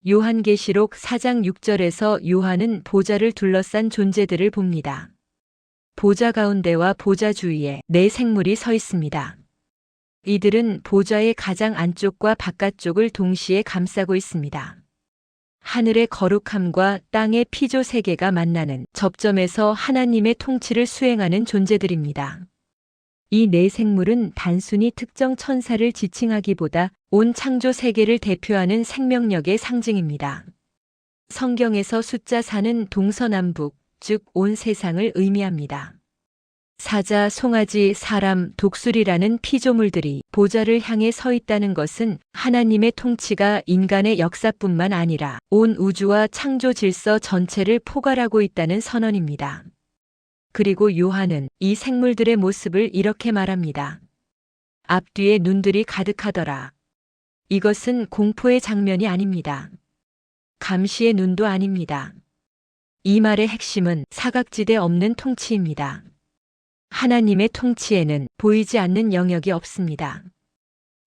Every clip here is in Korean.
요한계시록 4장 6절에서 요한은 보좌를 둘러싼 존재들을 봅니다. 보좌 가운데와 보좌 주위에 네 생물이 서 있습니다. 이들은 보좌의 가장 안쪽과 바깥쪽을 동시에 감싸고 있습니다. 하늘의 거룩함과 땅의 피조 세계가 만나는 접점에서 하나님의 통치를 수행하는 존재들입니다. 이 네 생물은 단순히 특정 천사를 지칭하기보다 온 창조 세계를 대표하는 생명력의 상징입니다. 성경에서 숫자 4는 동서남북, 즉 온 세상을 의미합니다. 사자, 송아지, 사람, 독수리라는 피조물들이 보좌를 향해 서 있다는 것은 하나님의 통치가 인간의 역사뿐만 아니라 온 우주와 창조 질서 전체를 포괄하고 있다는 선언입니다. 그리고 요한은 이 생물들의 모습을 이렇게 말합니다. 앞뒤에 눈들이 가득하더라. 이것은 공포의 장면이 아닙니다. 감시의 눈도 아닙니다. 이 말의 핵심은 사각지대 없는 통치입니다. 하나님의 통치에는 보이지 않는 영역이 없습니다.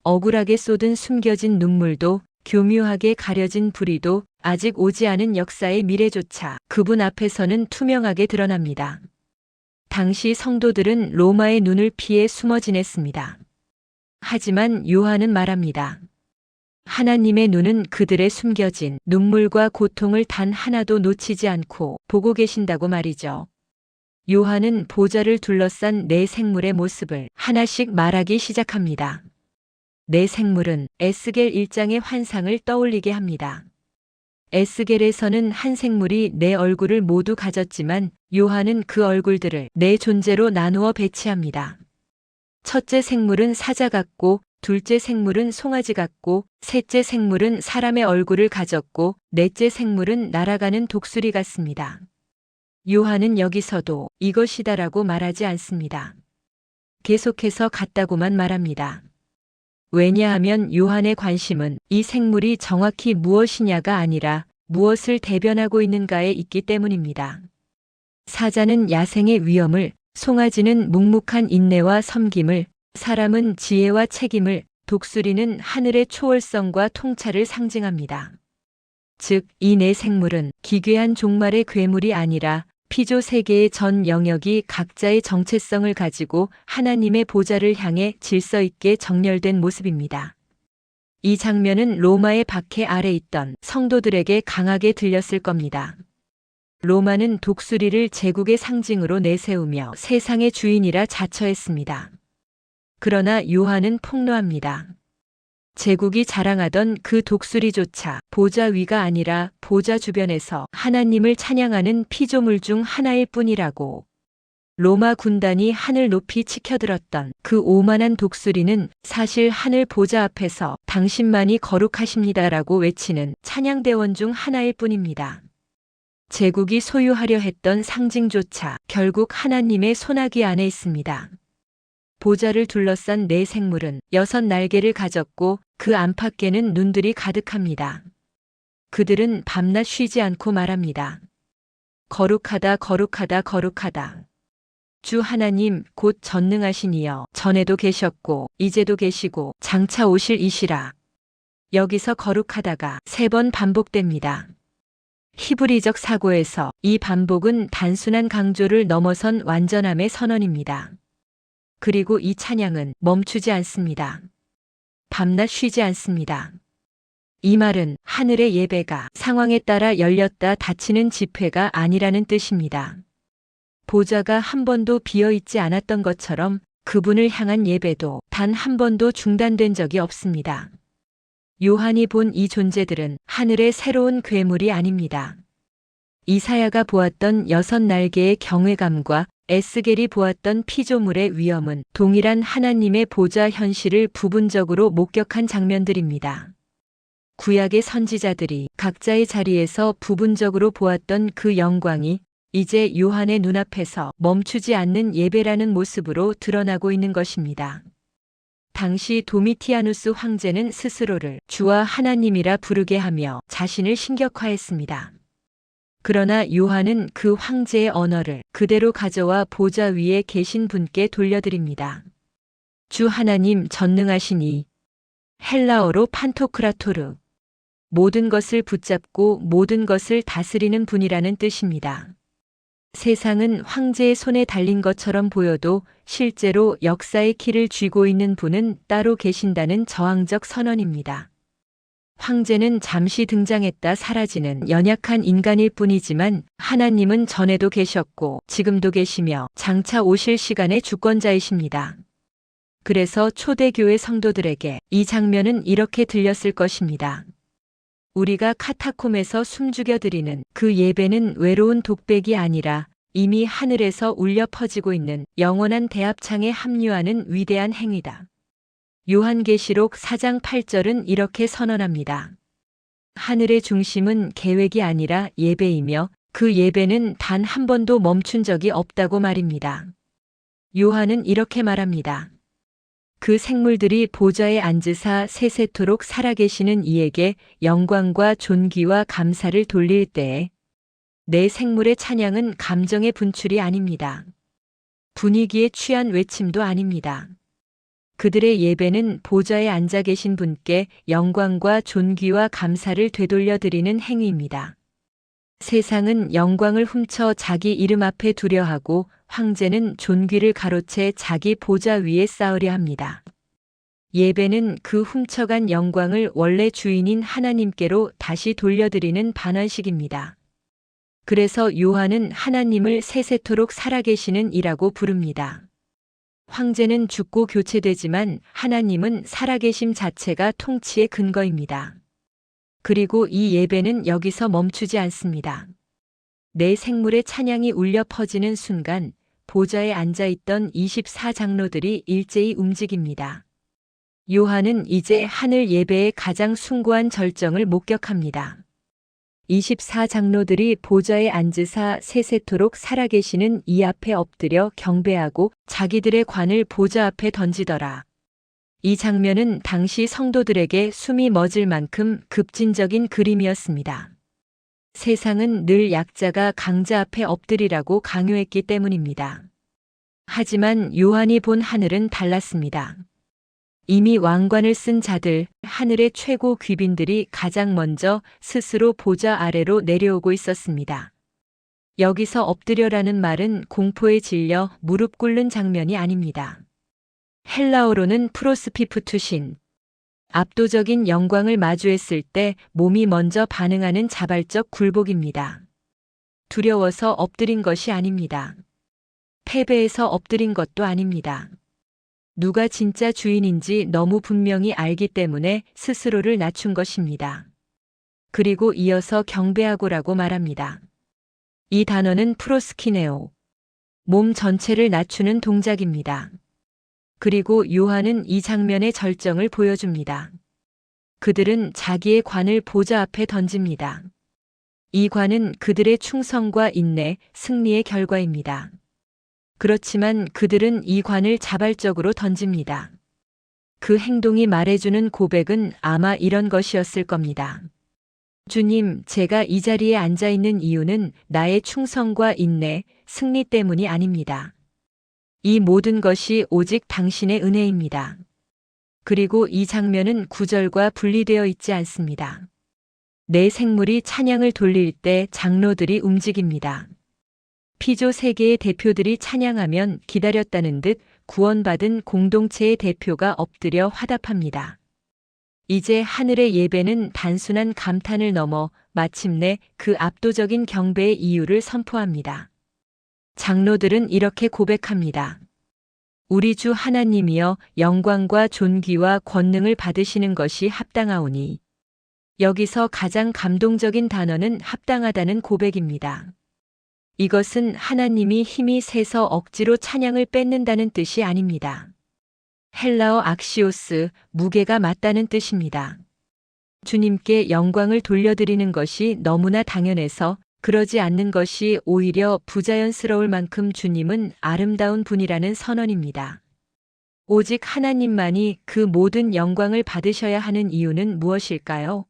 억울하게 쏟은 숨겨진 눈물도, 교묘하게 가려진 불의도, 아직 오지 않은 역사의 미래조차 그분 앞에서는 투명하게 드러납니다. 당시 성도들은 로마의 눈을 피해 숨어 지냈습니다. 하지만 요한은 말합니다. 하나님의 눈은 그들의 숨겨진 눈물과 고통을 단 하나도 놓치지 않고 보고 계신다고 말이죠. 요한은 보좌를 둘러싼 네 생물의 모습을 하나씩 말하기 시작합니다. 네 생물은 에스겔 1장의 환상을 떠올리게 합니다. 에스겔에서는 한 생물이 네 얼굴을 모두 가졌지만 요한은 그 얼굴들을 네 존재로 나누어 배치합니다. 첫째 생물은 사자 같고, 둘째 생물은 송아지 같고, 셋째 생물은 사람의 얼굴을 가졌고, 넷째 생물은 날아가는 독수리 같습니다. 요한은 여기서도 이것이다라고 말하지 않습니다. 계속해서 같다고만 말합니다. 왜냐하면 요한의 관심은 이 생물이 정확히 무엇이냐가 아니라 무엇을 대변하고 있는가에 있기 때문입니다. 사자는 야생의 위험을, 송아지는 묵묵한 인내와 섬김을, 사람은 지혜와 책임을, 독수리는 하늘의 초월성과 통찰을 상징합니다. 즉, 이 네 생물은 기괴한 종말의 괴물이 아니라 피조 세계의 전 영역이 각자의 정체성을 가지고 하나님의 보좌를 향해 질서 있게 정렬된 모습입니다. 이 장면은 로마의 박해 아래 있던 성도들에게 강하게 들렸을 겁니다. 로마는 독수리를 제국의 상징으로 내세우며 세상의 주인이라 자처했습니다. 그러나 요한은 폭로합니다. 제국이 자랑하던 그 독수리조차 보좌 위가 아니라 보좌 주변에서 하나님을 찬양하는 피조물 중 하나일 뿐이라고. 로마 군단이 하늘 높이 치켜들었던 그 오만한 독수리는 사실 하늘 보좌 앞에서 당신만이 거룩하십니다라고 외치는 찬양대원 중 하나일 뿐입니다. 제국이 소유하려 했던 상징조차 결국 하나님의 손아귀 안에 있습니다. 보좌를 둘러싼 네 생물은 6날개를 가졌고 그 안팎에는 눈들이 가득합니다. 그들은 밤낮 쉬지 않고 말합니다. 거룩하다, 거룩하다, 거룩하다. 주 하나님 곧 전능하신 이여, 전에도 계셨고 이제도 계시고 장차 오실 이시라. 여기서 거룩하다가 3번 반복됩니다. 히브리적 사고에서 이 반복은 단순한 강조를 넘어선 완전함의 선언입니다. 그리고 이 찬양은 멈추지 않습니다. 밤낮 쉬지 않습니다. 이 말은 하늘의 예배가 상황에 따라 열렸다 닫히는 집회가 아니라는 뜻입니다. 보좌가 한 번도 비어 있지 않았던 것처럼 그분을 향한 예배도 단 한 번도 중단된 적이 없습니다. 요한이 본 이 존재들은 하늘의 새로운 괴물이 아닙니다. 이사야가 보았던 6날개의 경외감과 에스겔이 보았던 피조물의 위험은 동일한 하나님의 보좌 현실을 부분적으로 목격한 장면들입니다. 구약의 선지자들이 각자의 자리에서 부분적으로 보았던 그 영광이 이제 요한의 눈앞에서 멈추지 않는 예배라는 모습으로 드러나고 있는 것입니다. 당시 도미티아누스 황제는 스스로를 주와 하나님이라 부르게 하며 자신을 신격화했습니다. 그러나 요한은 그 황제의 언어를 그대로 가져와 보좌 위에 계신 분께 돌려드립니다. 주 하나님 전능하시니, 헬라어로 판토크라토르. 모든 것을 붙잡고 모든 것을 다스리는 분이라는 뜻입니다. 세상은 황제의 손에 달린 것처럼 보여도 실제로 역사의 키를 쥐고 있는 분은 따로 계신다는 저항적 선언입니다. 황제는 잠시 등장했다 사라지는 연약한 인간일 뿐이지만 하나님은 전에도 계셨고 지금도 계시며 장차 오실 시간의 주권자이십니다. 그래서 초대교회 성도들에게 이 장면은 이렇게 들렸을 것입니다. 우리가 카타콤에서 숨죽여 드리는 그 예배는 외로운 독백이 아니라 이미 하늘에서 울려 퍼지고 있는 영원한 대합창에 합류하는 위대한 행위다. 요한계시록 4장 8절은 이렇게 선언합니다. 하늘의 중심은 계획이 아니라 예배이며 그 예배는 단 한 번도 멈춘 적이 없다고 말입니다. 요한은 이렇게 말합니다. 그 생물들이 보좌에 앉으사 세세토록 살아계시는 이에게 영광과 존귀와 감사를 돌릴 때에 내 생물의 찬양은 감정의 분출이 아닙니다. 분위기에 취한 외침도 아닙니다. 그들의 예배는 보좌에 앉아 계신 분께 영광과 존귀와 감사를 되돌려 드리는 행위입니다. 세상은 영광을 훔쳐 자기 이름 앞에 두려 하고 황제는 존귀를 가로채 자기 보좌 위에 쌓으려 합니다. 예배는 그 훔쳐간 영광을 원래 주인인 하나님께로 다시 돌려드리는 반환식입니다. 그래서 요한은 하나님을 세세토록 살아계시는 이라고 부릅니다. 황제는 죽고 교체되지만 하나님은 살아계심 자체가 통치의 근거입니다. 그리고 이 예배는 여기서 멈추지 않습니다. 내 생물의 찬양이 울려 퍼지는 순간 보좌에 앉아있던 24장로들이 일제히 움직입니다. 요한은 이제 하늘 예배의 가장 숭고한 절정을 목격합니다. 24장로들이 보좌에 앉으사 세세토록 살아계시는 이 앞에 엎드려 경배하고 자기들의 관을 보좌 앞에 던지더라. 이 장면은 당시 성도들에게 숨이 멎을 만큼 급진적인 그림이었습니다. 세상은 늘 약자가 강자 앞에 엎드리라고 강요했기 때문입니다. 하지만 요한이 본 하늘은 달랐습니다. 이미 왕관을 쓴 자들, 하늘의 최고 귀빈들이 가장 먼저 스스로 보좌 아래로 내려오고 있었습니다. 여기서 엎드려라는 말은 공포에 질려 무릎 꿇는 장면이 아닙니다. 헬라어로는 프로스피프투신, 압도적인 영광을 마주했을 때 몸이 먼저 반응하는 자발적 굴복입니다. 두려워서 엎드린 것이 아닙니다. 패배해서 엎드린 것도 아닙니다. 누가 진짜 주인인지 너무 분명히 알기 때문에 스스로를 낮춘 것입니다. 그리고 이어서 경배하고라고 말합니다. 이 단어는 프로스키네오, 몸 전체를 낮추는 동작입니다. 그리고 요한은 이 장면의 절정을 보여줍니다. 그들은 자기의 관을 보좌 앞에 던집니다. 이 관은 그들의 충성과 인내, 승리의 결과입니다. 그렇지만 그들은 이 관을 자발적으로 던집니다. 그 행동이 말해주는 고백은 아마 이런 것이었을 겁니다. 주님, 제가 이 자리에 앉아 있는 이유는 나의 충성과 인내, 승리 때문이 아닙니다. 이 모든 것이 오직 당신의 은혜입니다. 그리고 이 장면은 구절과 분리되어 있지 않습니다. 내 생물이 찬양을 돌릴 때 장로들이 움직입니다. 피조 세계의 대표들이 찬양하면 기다렸다는 듯 구원받은 공동체의 대표가 엎드려 화답합니다. 이제 하늘의 예배는 단순한 감탄을 넘어 마침내 그 압도적인 경배의 이유를 선포합니다. 장로들은 이렇게 고백합니다. 우리 주 하나님이여 영광과 존귀와 권능을 받으시는 것이 합당하오니. 여기서 가장 감동적인 단어는 합당하다는 고백입니다. 이것은 하나님이 힘이 세서 억지로 찬양을 뺏는다는 뜻이 아닙니다. 헬라어 악시오스, 무게가 맞다는 뜻입니다. 주님께 영광을 돌려드리는 것이 너무나 당연해서 그러지 않는 것이 오히려 부자연스러울 만큼 주님은 아름다운 분이라는 선언입니다. 오직 하나님만이 그 모든 영광을 받으셔야 하는 이유는 무엇일까요?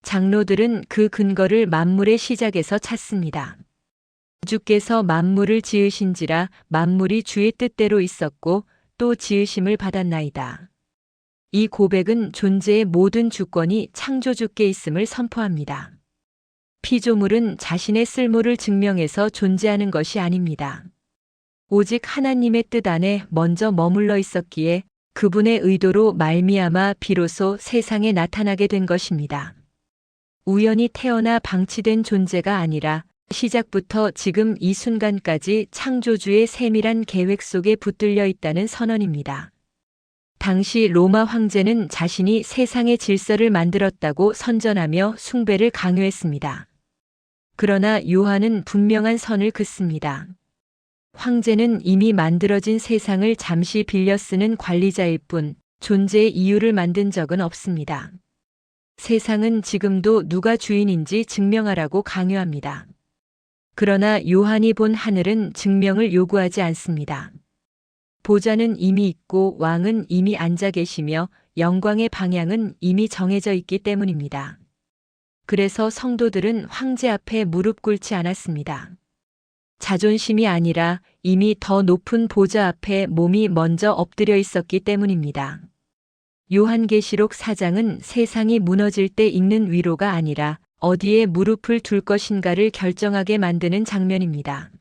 장로들은 그 근거를 만물의 시작에서 찾습니다. 주께서 만물을 지으신지라 만물이 주의 뜻대로 있었고 또 지으심을 받았나이다. 이 고백은 존재의 모든 주권이 창조주께 있음을 선포합니다. 피조물은 자신의 쓸모를 증명해서 존재하는 것이 아닙니다. 오직 하나님의 뜻 안에 먼저 머물러 있었기에 그분의 의도로 말미암아 비로소 세상에 나타나게 된 것입니다. 우연히 태어나 방치된 존재가 아니라 시작부터 지금 이 순간까지 창조주의 세밀한 계획 속에 붙들려 있다는 선언입니다. 당시 로마 황제는 자신이 세상의 질서를 만들었다고 선전하며 숭배를 강요했습니다. 그러나 요한은 분명한 선을 긋습니다. 황제는 이미 만들어진 세상을 잠시 빌려 쓰는 관리자일 뿐 존재의 이유를 만든 적은 없습니다. 세상은 지금도 누가 주인인지 증명하라고 강요합니다. 그러나 요한이 본 하늘은 증명을 요구하지 않습니다. 보좌는 이미 있고 왕은 이미 앉아 계시며 영광의 방향은 이미 정해져 있기 때문입니다. 그래서 성도들은 황제 앞에 무릎 꿇지 않았습니다. 자존심이 아니라 이미 더 높은 보좌 앞에 몸이 먼저 엎드려 있었기 때문입니다. 요한계시록 4장은 세상이 무너질 때 읽는 위로가 아니라 어디에 무릎을 둘 것인가를 결정하게 만드는 장면입니다.